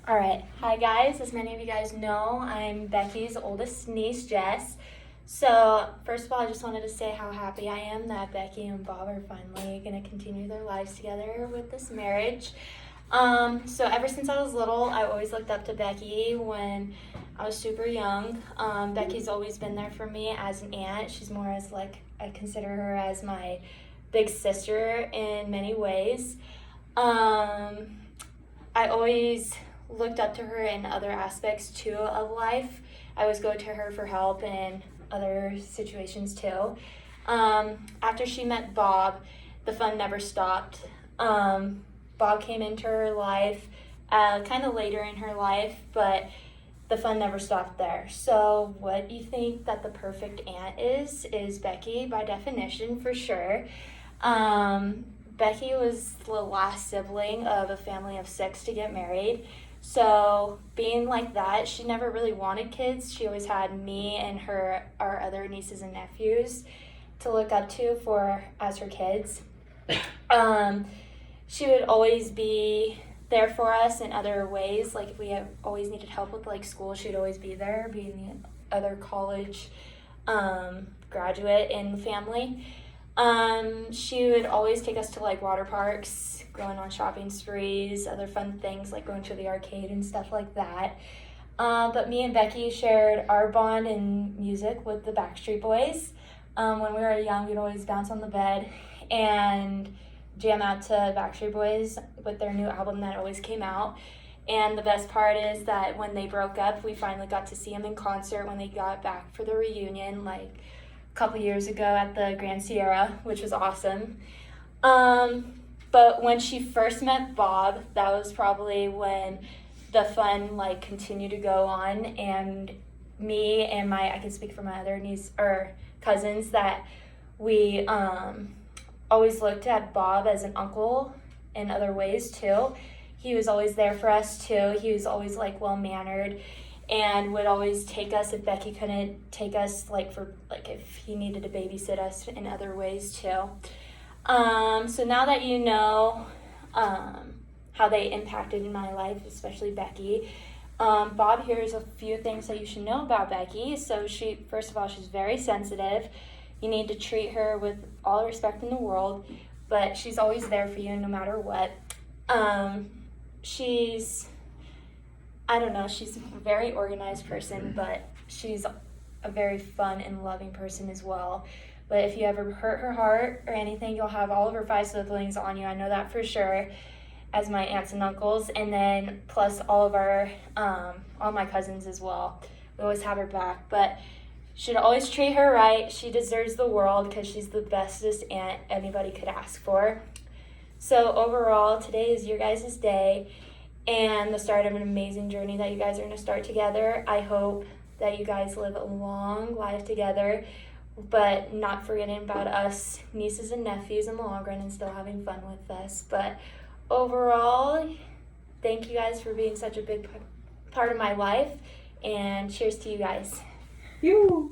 All right. Hi, guys. As many of you guys know, I'm Becky's oldest niece, Jess. So, first of all, I just wanted to say how happy I am that Becky and Bob are finally going to continue their lives together with this marriage. So, ever since I was little, I always looked up to Becky when I was super young. Becky's always been there for me as an aunt. She's more as I consider her as my big sister in many ways. I always looked up to her in other aspects too of life. I always go to her for help in other situations too. After she met Bob, the fun never stopped. Bob came into her life kind of later in her life, but the fun never stopped there. So what you think that the perfect aunt is Becky by definition for sure. Becky was the last sibling of a family of 6 to get married. So being like that, she never really wanted kids. She always had me and our other nieces and nephews to look up to as her kids. She would always be there for us in other ways. Like if we always needed help with school, she'd always be there, being the other college graduate in the family. She would always take us to water parks, going on shopping sprees, other fun things like going to the arcade and stuff like that. But me and Becky shared our bond in music with the Backstreet Boys. When we were young, we'd always bounce on the bed and jam out to Backstreet Boys with their new album that always came out. And the best part is that when they broke up, we finally got to see them in concert when they got back for the reunion, couple years ago at the Grand Sierra, which was awesome. But when she first met Bob, that was probably when the fun continued to go on, and me and I can speak for my other niece or cousins, that we always looked at Bob as an uncle in other ways too. He was always there for us too. He was always well-mannered and would always take us if Becky couldn't take us, if he needed to babysit us in other ways too. So now that you know how they impacted in my life, especially Becky, Bob, here's a few things that you should know about Becky. So first of all, she's very sensitive. You need to treat her with all respect in the world, but she's always there for you no matter what. She's a very organized person, but she's a very fun and loving person as well. But if you ever hurt her heart or anything, you'll have all of her 5 siblings on you. I know that for sure, as my aunts and uncles, and then plus all of all my cousins as well. We always have her back, but should always treat her right. She deserves the world because she's the bestest aunt anybody could ask for. So overall, today is your guys' day and the start of an amazing journey that you guys are going to start together. I hope that you guys live a long life together, but not forgetting about us nieces and nephews in the long run and still having fun with us. But overall, thank you guys for being such a big part of my life, and cheers to you guys. You.